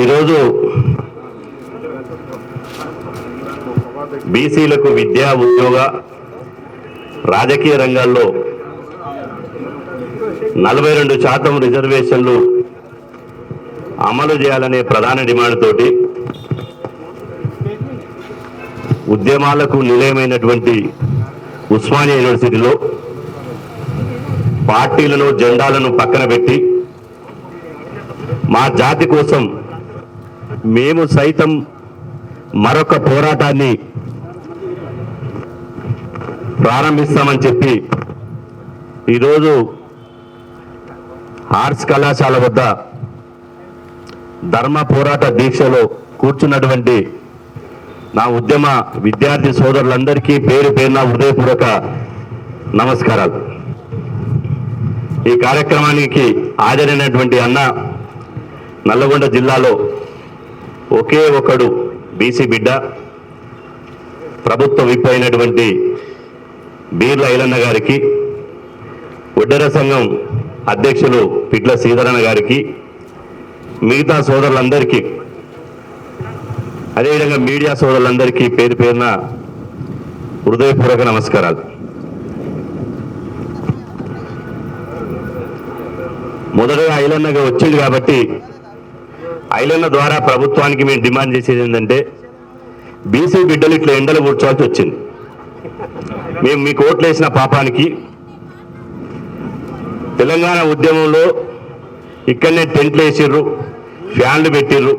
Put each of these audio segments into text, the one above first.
ఈరోజు బీసీలకు విద్యా ఉద్యోగ రాజకీయ రంగాల్లో 42% రిజర్వేషన్లు అమలు చేయాలనే ప్రధాన డిమాండ్ తోటి ఉద్యమాలకు నిలయమైనటువంటి ఉస్మానియా యూనివర్సిటీలో పార్టీలను జెండాలను పక్కన పెట్టి మా జాతి కోసం మేము సైతం మరొక పోరాటాన్ని ప్రారంభిస్తామని చెప్పి ఈరోజు ఆర్ట్స్ కళాశాల వద్ద ధర్మ పోరాట దీక్షలో కూర్చున్నటువంటి నా ఉద్యమ విద్యార్థి సోదరులందరికీ పేరు పేరున హృదయపూర్వక నమస్కారాలు. ఈ కార్యక్రమానికి హాజరైనటువంటి అన్న నల్లగొండ జిల్లాలో ఒకే ఒకడు బీసీ బిడ్డ, ప్రభుత్వ విప్ అయినటువంటి బీర్ల ఐలన్న గారికి, ఉడ్డర సంఘం అధ్యక్షులు పిట్ల శ్రీధరన్న గారికి, మిగతా సోదరులందరికీ, అదేవిధంగా మీడియా సోదరులందరికీ పేరు పేరున హృదయపూర్వక నమస్కారాలు. మొదటగా ఐలన్నగా వచ్చింది కాబట్టి ఐలన్న ద్వారా ప్రభుత్వానికి మేము డిమాండ్ చేసేది ఏంటంటే, బీసీ బిడ్డలు ఇట్లా ఎండలు కూర్చోవాల్సి వచ్చింది. మేము మీకు ఓట్లు వేసిన పాపానికి తెలంగాణ ఉద్యమంలో ఇక్కడనే టెంట్లు వేసిర్రు, ఫ్యాన్లు పెట్టిర్రు,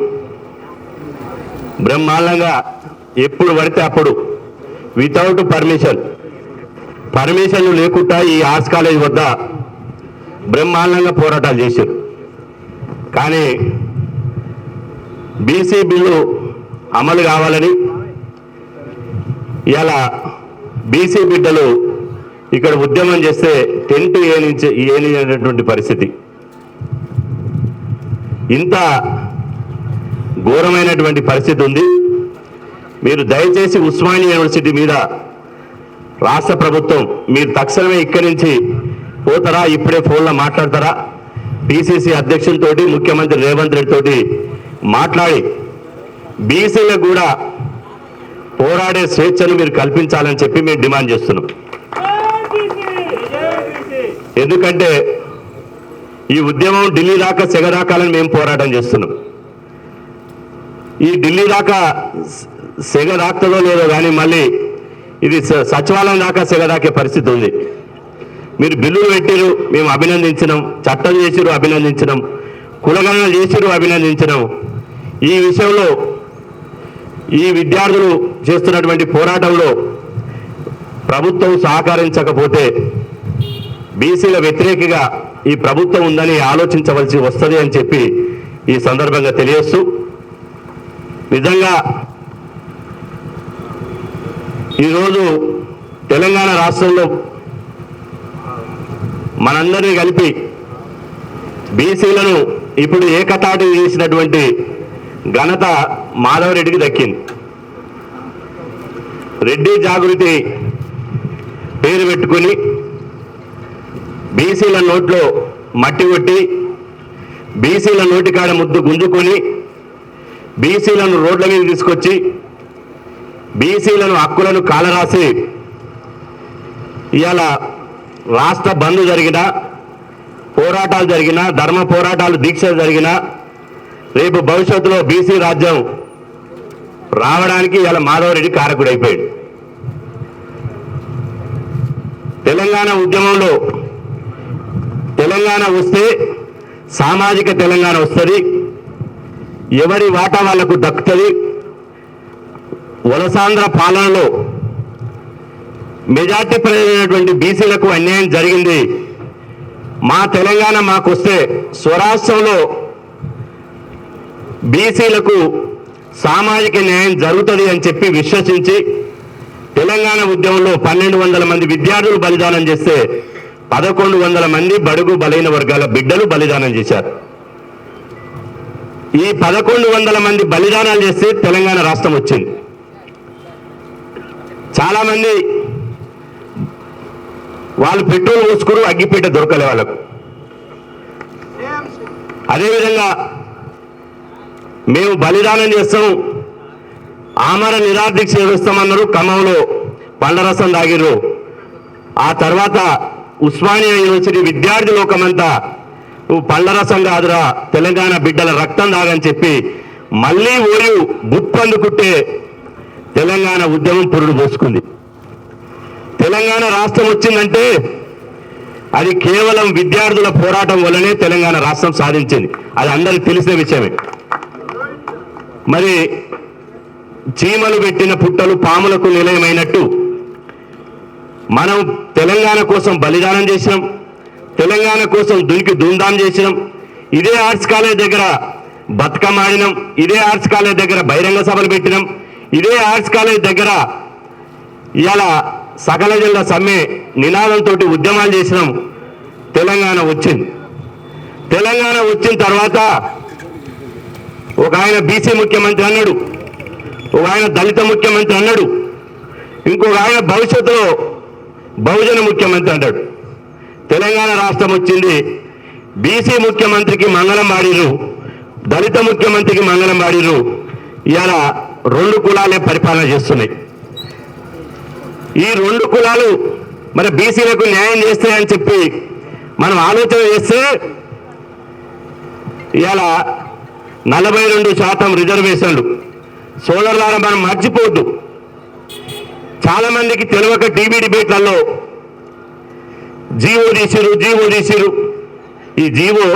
బ్రహ్మాండంగా ఎప్పుడు పడితే అప్పుడు వితౌట్ పర్మిషన్లు లేకుండా ఈ ఆర్ట్స్ కాలేజ్ వద్ద బ్రహ్మాండంగా పోరాటాలు చేశారు. కానీ బీసీ బిల్లు అమలు కావాలని ఇలా బీసీ బిడ్డలు ఇక్కడ ఉద్యమం చేస్తే టెంట్ ఏనించేటువంటి పరిస్థితి. ఇంత ఘోరమైనటువంటి పరిస్థితి ఉంది. మీరు దయచేసి ఉస్మానియా యూనివర్సిటీ మీద రాష్ట్ర ప్రభుత్వం మీరు తక్షణమే ఇక్కడి నుంచి పోతారా, ఇప్పుడే ఫోన్లో మాట్లాడతారా, పిసిసి అధ్యక్షులతోటి ముఖ్యమంత్రి రేవంత్ రెడ్డి తోటి మాట్లాడి బీసీలకు కూడా పోరాడే స్వేచ్ఛను మీరు కల్పించాలని చెప్పి మేము డిమాండ్ చేస్తున్నాం. ఎందుకంటే ఈ ఉద్యమం ఢిల్లీ దాకా సెగదాకాలని మేము పోరాటం చేస్తున్నాం. ఈ ఢిల్లీ దాకా సెగదాక్తుందో లేదో కానీ మళ్ళీ ఇది సచివాలయం దాకా సెగదాకే పరిస్థితి ఉంది. మీరు బిల్లులు పెట్టిరు, మేము అభినందించినాం, చట్టం చేసిరు అభినందించినాం, కులగణన చేసిరు అభినందించినాం. ఈ విషయంలో ఈ విద్యార్థులు చేస్తున్నటువంటి పోరాటంలో ప్రభుత్వం సహకరించకపోతే బీసీల వ్యతిరేకిగా ఈ ప్రభుత్వం ఉందని ఆలోచించవలసి వస్తుంది అని చెప్పి ఈ సందర్భంగా తెలియజేస్తూ, నిజంగా ఈరోజు తెలంగాణ రాష్ట్రంలో మనందరినీ కలిపి బీసీలను ఇప్పుడు ఏకతాటి చేసినటువంటి ఘనత మాధవరెడ్డికి దక్కింది. రెడ్డి జాగృతి పేరు పెట్టుకుని బీసీల నోట్లో మట్టి కొట్టి, బీసీల నోటికాడ ముద్దు గుంజుకొని, బీసీలను రోడ్ల మీద తీసుకొచ్చి, బీసీలను హక్కులను కాలరాసి ఇవాళ రాష్ట్ర బంద్ జరిగినా, పోరాటాలు జరిగినా, ధర్మ పోరాటాలు దీక్షలు జరిగినా, రేపు భవిష్యత్తులో బీసీ రాజ్యం రావడానికి ఇవాళ మాధవరెడ్డి కారకుడైపోయాడు. తెలంగాణ ఉద్యమంలో తెలంగాణ వస్తే సామాజిక తెలంగాణ వస్తుంది, ఎవరి వాటా వాళ్లకు దక్కుతుంది. వలసాంధ్ర పాలనలో మెజార్టీ ప్రజలైనటువంటి బీసీలకు అన్యాయం జరిగింది. మా తెలంగాణ మాకు వస్తే స్వరాష్ట్రంలో బీసీలకు సామాజిక న్యాయం జరుగుతుంది అని చెప్పి విశ్వసించి తెలంగాణ ఉద్యమంలో 1200 మంది విద్యార్థులు బలిదానం చేస్తే 1100 మంది బడుగు బలైన వర్గాల బిడ్డలు బలిదానం చేశారు. ఈ 1100 మంది బలిదానాలు చేస్తే తెలంగాణ రాష్ట్రం వచ్చింది. చాలామంది వాళ్ళు పెట్రోల్ పోసుకురు, అగ్గిపేట దొరకలే వాళ్ళకు. అదేవిధంగా మేము బలిదానం చేస్తాం, ఆమర నిరాదీక్ష చేస్తామన్నారు. ఖమ్మంలో పండరసం తాగిర్రు. ఆ తర్వాత ఉస్మానియా యూనివర్సిటీ విద్యార్థి లోకమంతా నువ్వు పండ్లరసం కాదురా, తెలంగాణ బిడ్డల రక్తం తాగని చెప్పి మళ్ళీ ఓయు గుప్పందుకుంటే తెలంగాణ ఉద్యమం పురుడు పోసుకుంది. తెలంగాణ రాష్ట్రం వచ్చిందంటే అది కేవలం విద్యార్థుల పోరాటం వల్లనే తెలంగాణ రాష్ట్రం సాధించింది. అది అందరికీ తెలిసిన విషయమే. మరి చీమలు పెట్టిన పుట్టలు పాములకు నిలయమైనట్టు మనం తెలంగాణ కోసం బలిదానం చేసినాం, తెలంగాణ కోసం దునికి ధూమ్ధాం చేసినాం. ఇదే ఆర్ట్స్ కాలేజ్ దగ్గర బతుకమ్మ ఆడినాం, ఇదే ఆర్ట్స్ కాలేజ్ దగ్గర బహిరంగ సభలు పెట్టినాం, ఇదే ఆర్ట్స్ కాలేజ్ దగ్గర ఇలా సకల జిల్లా సమ్మె నినాదంతో ఉద్యమాలు చేసినాం. తెలంగాణ వచ్చింది. తెలంగాణ వచ్చిన తర్వాత ఒక ఆయన బీసీ ముఖ్యమంత్రి అన్నాడు, ఒక ఆయన దళిత ముఖ్యమంత్రి అన్నాడు, ఇంకొక ఆయన భవిష్యత్తులో బహుజన ముఖ్యమంత్రి అంటాడు. తెలంగాణ రాష్ట్రం వచ్చింది. బీసీ ముఖ్యమంత్రికి మంగళం పాడిరు, దళిత ముఖ్యమంత్రికి మంగళం పాడిరు. ఇవాళ రెండు కులాలే పరిపాలన చేస్తున్నాయి. ఈ రెండు కులాలు మరి బీసీలకు న్యాయం చేస్తాయని చెప్పి మనం ఆలోచన చేస్తే ఇవాళ 42% రిజర్వేషన్లు. సోదరులారా, మనం మర్చిపోవద్దు. చాలా మందికి తెలియక టీవీ డిబేట్లలో జీవో తీసిరు. ఈ జీవో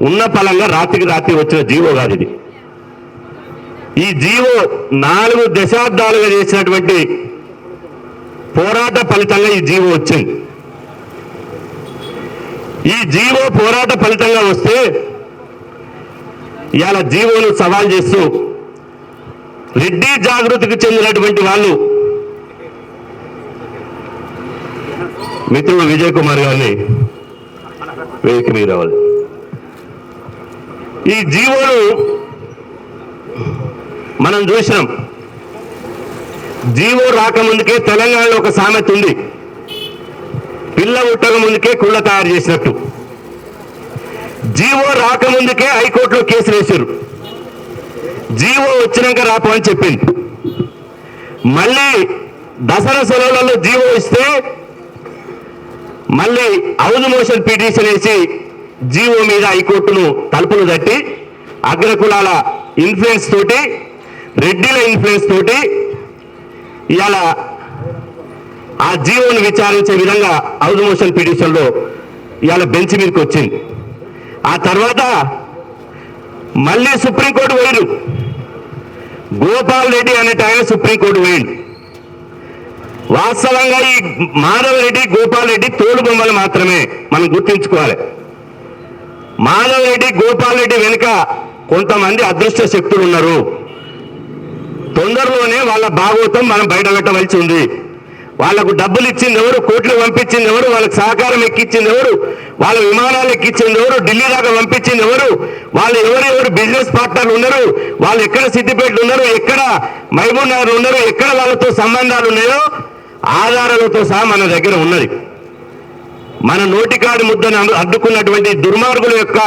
ఉన్న ఫలంగా రాత్రికి రాత్రి వచ్చిన జీవో కాదు ఇది. ఈ జీవో 4 దశాబ్దాలుగా చేసినటువంటి పోరాట ఫలితంగా ఈ జీవో వచ్చింది. ఈ జీవో పోరాట ఫలితంగా వస్తే ఇవాళ జీవోను సవాల్ చేస్తూ రెడ్డి జాగృతికి చెందినటువంటి వాళ్ళు మిత్రుడు విజయ్ కుమార్ గారిని వేదిక మీద రావాలి. ఈ జీవోను మనం చూసినాం. జీవో రాకముందుకే తెలంగాణలో ఒక సామెత ఉంది, పిల్ల ఉట్టక ముందుకే కుళ్ళ తయారు చేసినట్టు. జీవో రాకముందుకే హైకోర్టులో కేసులు వేశారు. జీవో వచ్చినాక రాపు అని చెప్పింది. మళ్ళీ దసరా సెలవులలో జీవో ఇస్తే మళ్ళీ హౌస్ మోషన్ పిటిషన్ వేసి జీవో మీద హైకోర్టును తలుపులు తట్టి అగ్రకులాల ఇన్ఫ్లుయెన్స్ తోటి, రెడ్డిల ఇన్ఫ్లుయెన్స్ తోటి ఇవాళ ఆ జీవోను విచారించే విధంగా హౌస్ మోషన్ పిటిషన్లో ఇవాళ బెంచ్ మీదకి వచ్చింది. ఆ తర్వాత మళ్ళీ సుప్రీంకోర్టు పోయారు. గోపాల్ రెడ్డి అనేట ఆయన సుప్రీంకోర్టు పోయింది. వాస్తవంగా ఈ మాధవ్ రెడ్డి, గోపాల్ రెడ్డి తోలు బొమ్మలు మాత్రమే, మనం గుర్తించుకోవాలి. మాధవ్ రెడ్డి, గోపాల్ రెడ్డి వెనుక కొంతమంది అదృష్ట శక్తులు ఉన్నారు. తొందరలోనే వాళ్ళ భాగవతం మనం బయట పెట్టవలసి ఉంది. వాళ్లకు డబ్బులు ఇచ్చింది ఎవరు, కోట్లు పంపించింది ఎవరు, వాళ్ళకి సహకారం ఎక్కించింది ఎవరు, వాళ్ళ విమానాలు ఎక్కించింది ఎవరు, ఢిల్లీ దాకా పంపించింది ఎవరు, వాళ్ళు ఎవరెవరు బిజినెస్ పార్ట్నర్లు ఉన్నారు, వాళ్ళు ఎక్కడ సిద్దిపేటలు ఉన్నారు, ఎక్కడ మహబూబ్ నగర్ ఉన్నారు, ఎక్కడ వాళ్ళతో సంబంధాలు ఉన్నాయో ఆధారాలతో సహా మన దగ్గర ఉన్నది. మన నోటికాడి ముద్దను అడ్డుకున్నటువంటి దుర్మార్గుల యొక్క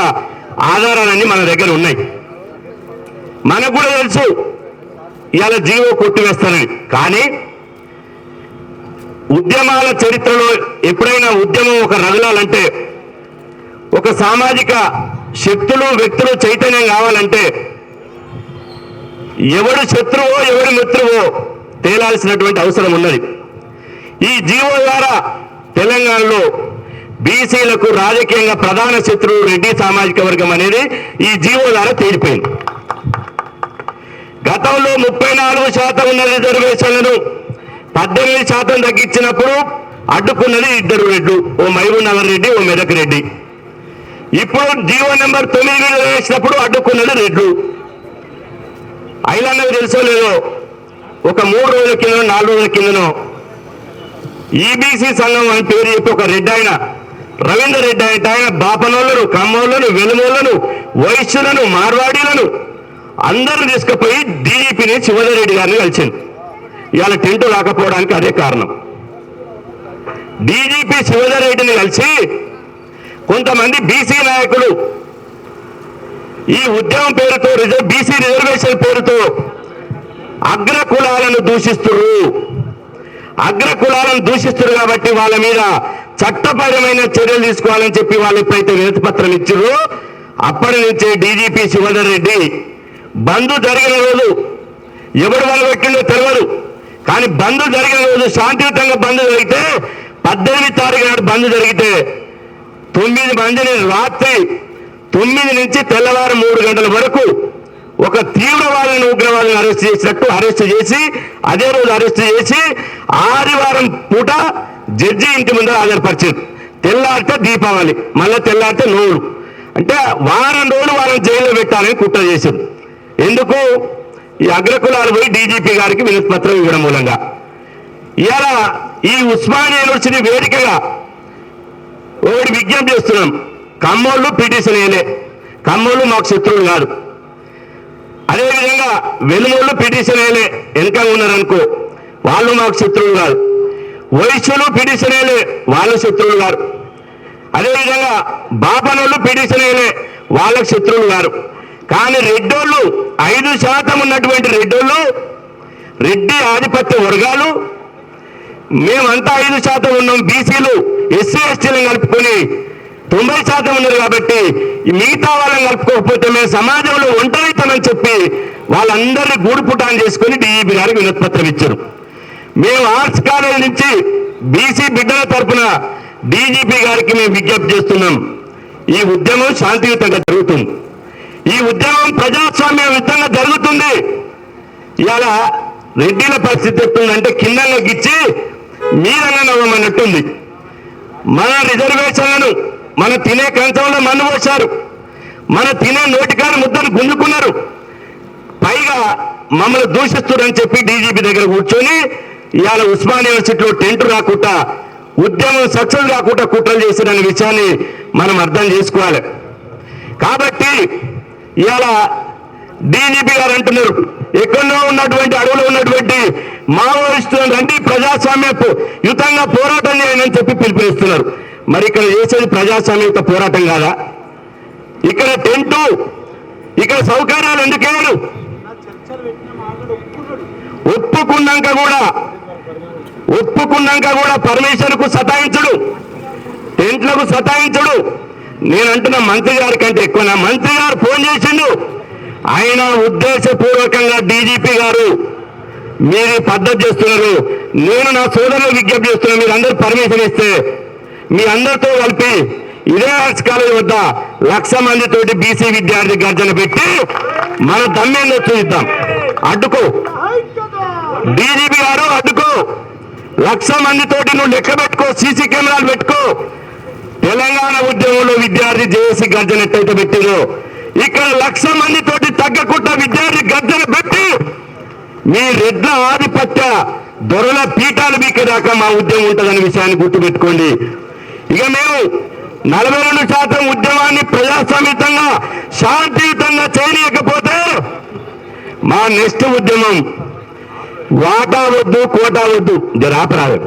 ఆధారాలన్నీ మన దగ్గర ఉన్నాయి. మనకు కూడా తెలుసు ఇవాళ జీవో కొట్టివేస్తారని. కానీ ఉద్యమాల చరిత్రలో ఎప్పుడైనా ఉద్యమం ఒక రగలాలంటే, ఒక సామాజిక శక్తులు, వ్యక్తులు చైతన్యం కావాలంటే ఎవడు శత్రువో ఎవడు మిత్రువో తేలాల్సినటువంటి అవసరం ఉన్నది. ఈ జీవో ద్వారా తెలంగాణలో బీసీలకు రాజకీయంగా ప్రధాన శత్రువు రెడ్డి సామాజిక వర్గం అనేది ఈ జీవో ద్వారా తేలిపోయింది. గతంలో 34% ఉన్న రిజర్వేషన్లను 18% తగ్గించినప్పుడు అడ్డుకున్నది 2 రెడ్లు, ఓ మహబూబ్ నగర్ రెడ్డి, ఓ మెదక్ రెడ్డి. ఇప్పుడు జీవో నెంబర్ 9 వేసినప్పుడు అడ్డుకున్నది రెడ్లు. ఐలన్నకు తెలుసో లేదో, ఒక 3 రోజుల కిందనో 4 రోజుల కిందనో ఈబీసీ సంఘం అని పేరు చెప్పి ఒక రెడ్డి ఆయన, రవీందర్ రెడ్డి అంటే ఆయన బాపనోళ్లను, కమ్మోళ్లను, వెలుమోళ్లను, వైశ్యులను, మార్వాడీలను అందరూ తీసుకుపోయి డీజీపీని శివధర్ రెడ్డి గారిని కలిసింది. ఇవాళ టెంట్ రాకపోవడానికి అదే కారణం. డీజీపీ శివధర్ రెడ్డిని కలిసి కొంతమంది బీసీ నాయకులు ఈ ఉద్యమం పేరుతో బీసీ రిజర్వేషన్ పేరుతో అగ్ర కులాలను దూషిస్తున్నారు కాబట్టి వాళ్ళ మీద చట్టపరమైన చర్యలు తీసుకోవాలని చెప్పి వాళ్ళు ఎప్పుడైతే వినతి పత్రం ఇచ్చారో అప్పటి నుంచే డీజీపీ శివధర్ రెడ్డి బంద్ జరిగిన రోజు ఎవరు వాళ్ళు పెట్టిందో తెలియదు, కానీ బంద్ జరిగిన రోజు శాంతియుతంగా బంద్ జరిగితే 18 తారీఖు నాడు బంద్ జరిగితే 9 మందిని రాత్రి 9 నుంచి తెల్లవారు 3 గంటల వరకు ఒక తీవ్రవాదులను ఉగ్రవాదులను అరెస్ట్ చేసి అదే రోజు అరెస్ట్ చేసి ఆదివారం పూట జడ్జి ఇంటి ముందర హాజరుపరిచారు. తెల్లారితే దీపావళి, మళ్ళీ తెల్లారితే నోరు, అంటే వారం రోజులు వాళ్ళని జైల్లో పెట్టాలని కుట్ర చేశారు. ఎందుకు? ఈ అగ్రకులాలు పోయి డీజీపీ గారికి వినతి పత్రం ఇవ్వడం మూలంగా. ఇవాళ ఈ ఉస్మానియా యూనివర్సిటీ వేదికగా ఒకటి విజ్ఞప్తి చేస్తున్నాం. కమ్మోళ్ళు పిటిషన్ వేయలే, కమ్మోళ్ళు మాకు శత్రువులు కాదు. అదేవిధంగా వెలుమోళ్ళు పిటిషన్ వేయలే, వెనక ఉన్నారనుకో వాళ్ళు మాకు శత్రువులు కాదు. వైశ్యులు పిటిషన్ వేయలే, వాళ్ళు శత్రువులు కాదు. అదేవిధంగా బాపనోళ్ళు పిటిషన్ వేయలే, వాళ్ళకు శత్రువులు కాదు. కానీ రెడ్డోళ్ళు 5% ఉన్నటువంటి రెడ్డి ఆధిపత్య వర్గాలు మేమంతా 5% ఉన్నాం, బీసీలు ఎస్సీ ఎస్టీలను కలుపుకొని 90% ఉన్నారు కాబట్టి మిగతా వాళ్ళని కలుపుకోకపోతే మేము సమాజంలో ఒంటరితనని చెప్పి వాళ్ళందరినీ గూడుపుటాన్ని చేసుకుని డీజీపీ గారికి వినతి పత్రం ఇచ్చారు. మేము ఆర్ట్స్ కాలేజ్ నుంచి బీసీ బిడ్డల తరఫున డీజీపీ గారికి మేము విజ్ఞప్తి చేస్తున్నాం. ఈ ఉద్యమం శాంతియుతంగా జరుగుతుంది, ఈ ఉద్యమం ప్రజాస్వామ్యయుతంగా జరుగుతుంది. ఇవాళ రెడ్డిల పరిస్థితి ఎట్టుందంటే కిందంగా గిచ్చి మీరంగా నవ్వమన్నట్టుంది. మన రిజర్వేషన్లను మన తినే కంచంలో మన్ను పోశారు, మన తినే నోటికాని ముద్దను గుంజుకున్నారు, పైగా మమ్మల్ని దూషిస్తున్నారని చెప్పి డీజీపీ దగ్గర కూర్చొని ఇవాళ ఉస్మానియా యూనివర్సిటీలో టెంట్ రాకుండా ఉద్యమం సక్సెస్ కాకుండా కుట్రలు చేసిన విషయాన్ని మనం అర్థం చేసుకోవాలి. కాబట్టి ఇవాళ డీజీపీ గారు అంటున్నారు ఎక్కడో ఉన్నటువంటి అడవులో ఉన్నటువంటి మావోయిస్టులను రండి ప్రజాస్వామ్యయుతంగా పోరాటం చేయండి అని చెప్పి పిలుపునిస్తున్నారు. మరి ఇక్కడ చేసేది ప్రజాస్వామ్యయుత పోరాటం కాదా? ఇక్కడ టెంటు, ఇక్కడ సౌకర్యాలు ఎందుకేరు? ఒప్పుకున్నాక కూడా పర్మిషన్ కు సతాయించడు, టెంట్లకు సతాయించడు. నేను అంటున్న మంత్రి గారి కంటే ఎక్కువ నా మంత్రి గారు ఫోన్ చేసిండు. ఆయన ఉద్దేశపూర్వకంగా డీజీపీ గారు మీరు పద్ధతి చేస్తున్నారు, నేను నా సోదరులు విజ్ఞప్తి చేస్తున్నాను, మీరు అందరూ పర్మిషన్ ఇస్తే మీ అందరితో కలిపి ఇదే ఆర్ట్స్ కాలేజ్ వద్ద 1,00,000 మందితోటి బీసీ విద్యార్థి గర్జన పెట్టి మన దమ్మేందో చూద్దాం. అడ్డుకో డీజీపీ గారు, అడ్డుకో. 1,00,000 మందితోటి నువ్వు లెక్క పెట్టుకో, సీసీ కెమెరాలు పెట్టుకో. తెలంగాణ ఉద్యమంలో విద్యార్థి జేఏసీ గర్జన ఎట్టయితే పెట్టిరో ఇక్కడ 1,00,000 మందితోటి తగ్గకుండా విద్యార్థి గర్జన పెట్టి మీ రెడ్ల ఆధిపత్య దొరల పీఠాలు మీకేదాకా మా ఉద్యమం ఉంటుందనే విషయాన్ని గుర్తుపెట్టుకోండి. ఇక మేము 42% ఉద్యమాన్ని ప్రజాస్వామ్యంగా శాంతియుతంగా చేయలేకపోతే మా నెక్స్ట్ ఉద్యమం వాటా వద్దు కోటా వద్దు, జరాపరాదు,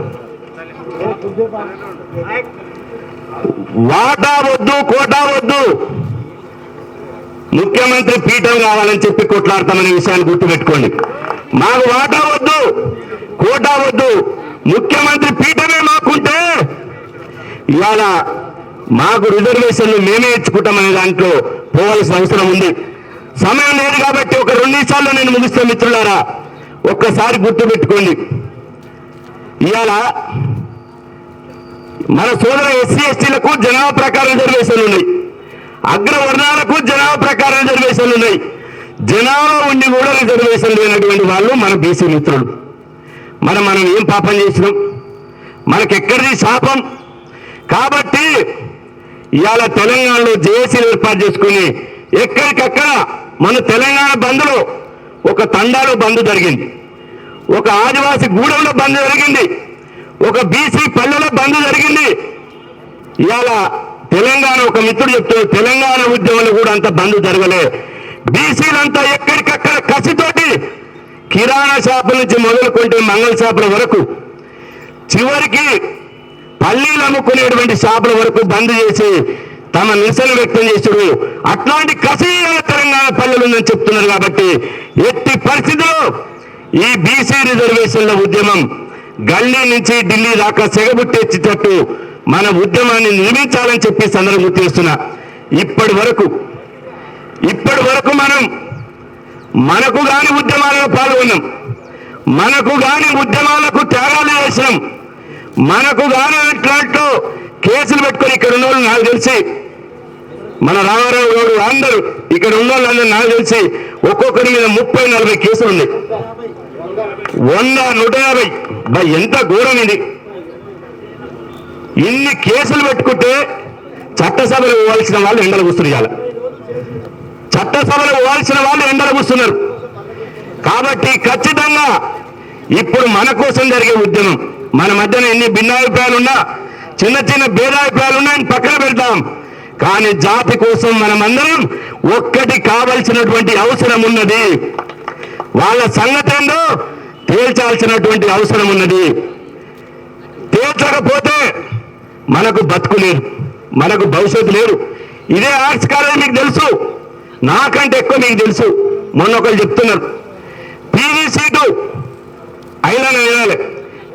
వాటా వద్దు కోటా వద్దు, ముఖ్యమంత్రి పీఠం కావాలని చెప్పి కొట్లాడతామనే విషయాన్ని గుర్తుపెట్టుకోండి. మాకు వాటా వద్దు కోటా వద్దు, ముఖ్యమంత్రి పీఠమే మాకుంటే ఇవాళ మాకు రిజర్వేషన్లు మేమే ఇచ్చుకుంటామనే దాంట్లో పోవాల్సిన అవసరం ఉంది. సమయం లేదు కాబట్టి ఒక 2 నిమిషాల్లో నేను ముగిస్తే మిత్రులారా, ఒక్కసారి గుర్తుపెట్టుకోండి. ఇవాళ మన సోదర ఎస్సీ ఎస్టీలకు జనాభా ప్రకారం రిజర్వేషన్లు ఉన్నాయి, అగ్రవర్ణాలకు జనాభా ప్రకారం రిజర్వేషన్లు ఉన్నాయి. జనాభా ఉండి కూడా రిజర్వేషన్ లేనటువంటి వాళ్ళు మన బీసీ మిత్రులు. మనం ఏం పాపం చేసినాం? మనకెక్కడిది శాపం? కాబట్టి ఇవాళ తెలంగాణలో జేఏసీలు ఏర్పాటు చేసుకుని ఎక్కడికక్కడ మన తెలంగాణ బంద్లో ఒక తండాలో బంద్ జరిగింది, ఒక ఆదివాసీ గూడెంలో బంద్ జరిగింది, ఒక బీసీ పల్లెలో బంద్ జరిగింది. ఇవాళ తెలంగాణ ఒక మిత్రుడు చెప్తాడు తెలంగాణ ఉద్యమంలో కూడా అంత బంద్ జరగలే. బీసీలంతా ఎక్కడికక్కడ కసితోటి కిరాణా షాపుల నుంచి మొదలుకుంటే మంగళ షాపుల వరకు చివరికి పల్లీలు అమ్ముకునేటువంటి షాపుల వరకు బంద్ చేసి తమ నిరసన వ్యక్తం చేశారు. అట్లాంటి కసి తెలంగాణ పల్లెలు ఉందని చెప్తున్నారు. కాబట్టి ఎట్టి పరిస్థితుల్లో ఈ బీసీ రిజర్వేషన్ల ఉద్యమం గల్లీ నుంచి ఢిల్లీ దాకా సెగబుట్టేచ్చేటట్టు మన ఉద్యమాన్ని నిర్మించాలని చెప్పి సందర్భం గుర్తు చేస్తున్నా. ఇప్పటి వరకు మనకు గాని ఉద్యమాలలో పాల్గొన్నాం, మనకు గాని ఉద్యమాలకు త్యాగాలు చేసినాం, మనకు గాని ఇట్లాంట్లో కేసులు పెట్టుకొని ఇక్కడ ఉన్న వాళ్ళు నాకు తెలిసి మన రామారావు గారు అందరూ ఇక్కడ ఉన్న వాళ్ళందరూ నాకు తెలిసి ఒక్కొక్కరి మీద 30-40 కేసులు ఉన్నాయి. 100-150 ఎంత ఘోరం ఇది. ఇన్ని కేసులు పెట్టుకుంటే చట్టసభలు పోవాల్సిన వాళ్ళు ఎండలు కూస్తున్నారు. చట్టసభలు పోవాల్సిన వాళ్ళు ఎండలు కూస్తున్నారు. కాబట్టి ఖచ్చితంగా ఇప్పుడు మన కోసం జరిగే ఉద్యమం, మన మధ్యన ఎన్ని భిన్నాభిప్రాయాలున్నా చిన్న చిన్న భేదాభిప్రాయాలున్నా పక్కన పెడతాం. కానీ జాతి కోసం మనమందరం ఒక్కటి కావాల్సినటువంటి అవసరం ఉన్నది. వాళ్ళ సంగతి ఏందో తేల్చాల్సినటువంటి అవసరం ఉన్నది. తేల్చకపోతే మనకు బతుకు లేదు, మనకు భవిష్యత్తు లేదు. ఇదే ఆర్ట్స్ కాలేజ్ మీకు తెలుసు, నాకంటే ఎక్కువ మీకు తెలుసు. మొన్న ఒకరు చెప్తున్నారు పీజీ సీటు అయినా వినాలి,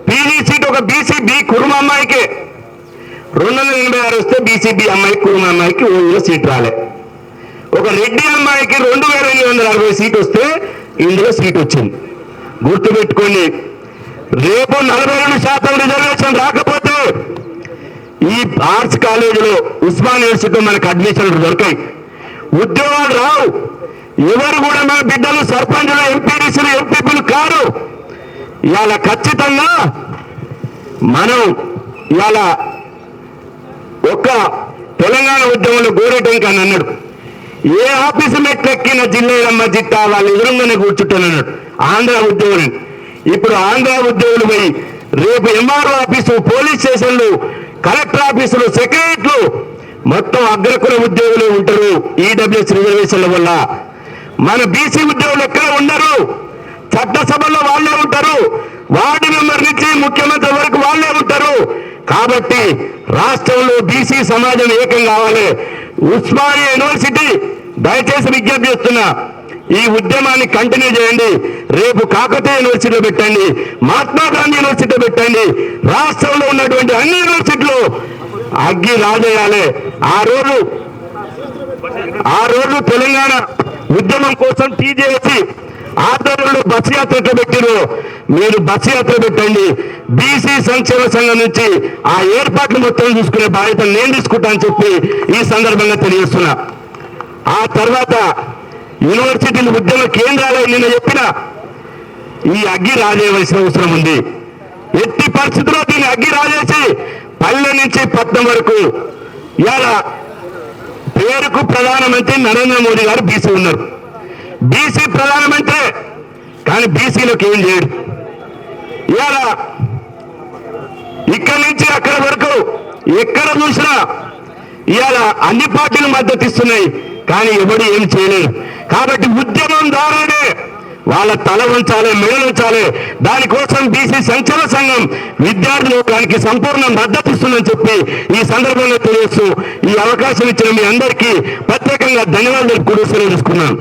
పీజీ సీటు ఒక బీసీబీ కురుమ అమ్మాయికి 286 వస్తే బీసీబీ అమ్మాయికి కురుమ అమ్మాయికి ఓయూలో సీట్ రాలే. ఒక రెడ్డి అమ్మాయికి 2840 సీట్ వస్తే ఇందులో సీట్ వచ్చింది. గుర్తుపెట్టుకోండి, రేపు 42% రిజర్వేషన్ రాకపోతే ఈ ఆర్ట్స్ కాలేజీలో ఉస్మాన్ యూనివర్సిటీలో మనకు అడ్మిషన్లు దొరకాయి, ఉద్యోగాలు రావు. ఎవరు కూడా మన బిడ్డలు సర్పంచులు, ఎంపీడీసీలు, ఎంపీపీలు కారు. ఇవాళ ఖచ్చితంగా మనం ఇవాళ ఒక్క తెలంగాణ ఉద్యమంలో గోరేటంకి అని అన్నాడు, ఏ ఆఫీసు మెట్లెక్కిన జిల్లేరమ్మ జిట్టా వాళ్ళు ఎదురుగానే కూర్చుంటానన్నాడు ఆంధ్ర ఉద్యోగులు. ఇప్పుడు ఆంధ్ర ఉద్యోగులు పోయి రేపు ఎంఆర్ఓ ఆఫీసు, పోలీస్ స్టేషన్లు, కలెక్టర్ ఆఫీసులు, సెక్రటరీలు మొత్తం అగ్రకుల ఉద్యోగులు ఉంటారు. ఈడబ్ల్యూఎస్ రిజర్వేషన్ల వల్ల మన బీసీ ఉద్యోగులు ఎక్కడ ఉండరు. చట్టసభల్లో వాళ్ళే ఉంటారు, వార్డు మెంబర్ నుంచి ముఖ్యమంత్రి వరకు వాళ్ళే ఉంటారు. కాబట్టి రాష్ట్రంలో బీసీ సమాజం ఏకం కావాలి. ఉస్మానియా యూనివర్సిటీ దయచేసి విజ్ఞప్తి చేస్తున్నా, ఈ ఉద్యమాన్ని కంటిన్యూ చేయండి. రేపు కాకతీయ యూనివర్సిటీలో పెట్టండి, మహాత్మా గాంధీ యూనివర్సిటీలో పెట్టండి. రాష్ట్రంలో ఉన్నటువంటి అన్ని యూనివర్సిటీలు అగ్గి రాజేయాలి. ఆ రోజు తెలంగాణ ఉద్యమం కోసం టీజేఏసీ ఆధ్వర్యంలో బస్సు యాత్ర పెట్టిరు. మీరు బస్సు యాత్ర పెట్టండి. బీసీ సంక్షేమ సంఘం నుంచి ఆ ఏర్పాట్లు మొత్తం చూసుకునే బాధ్యత నేను తీసుకుంటానని చెప్పి ఈ సందర్భంగా తెలియజేస్తున్నా. ఆ తర్వాత యూనివర్సిటీలు ఉద్యమ కేంద్రాలు నిన్న చెప్పిన ఈ అగ్గి రాజేయవలసిన అవసరం ఉంది. ఎట్టి పరిస్థితుల్లో దీన్ని అగ్గి రాజేసి పల్లె నుంచి పట్నం వరకు. ఇవాళ పేరుకు ప్రధానమంత్రి నరేంద్ర మోడీ గారు బీసీ ఉన్నారు, బీసీ ప్రధానమంత్రి, కానీ బీసీలకు ఏం చేయడు. ఇవాళ ఇక్కడి నుంచి అక్కడ వరకు ఎక్కడ చూసినా ఇవాళ అన్ని పార్టీలు మద్దతు ఇస్తున్నాయి, కానీ ఎవడు ఏం చేయలేరు. కాబట్టి ఉద్యమం ద్వారానే వాళ్ళ తల వంచాలి, మెడలుంచాలి. దానికోసం బీసీ సంక్షేమ సంఘం విద్యార్థి లోకానికి సంపూర్ణ మద్దతు ఇస్తుందని చెప్పి ఈ సందర్భంగా తెలియజేస్తూ ఈ అవకాశం ఇచ్చిన మీ అందరికీ ప్రత్యేకంగా ధన్యవాదాలు కూడా సెలవు తీసుకున్నాను.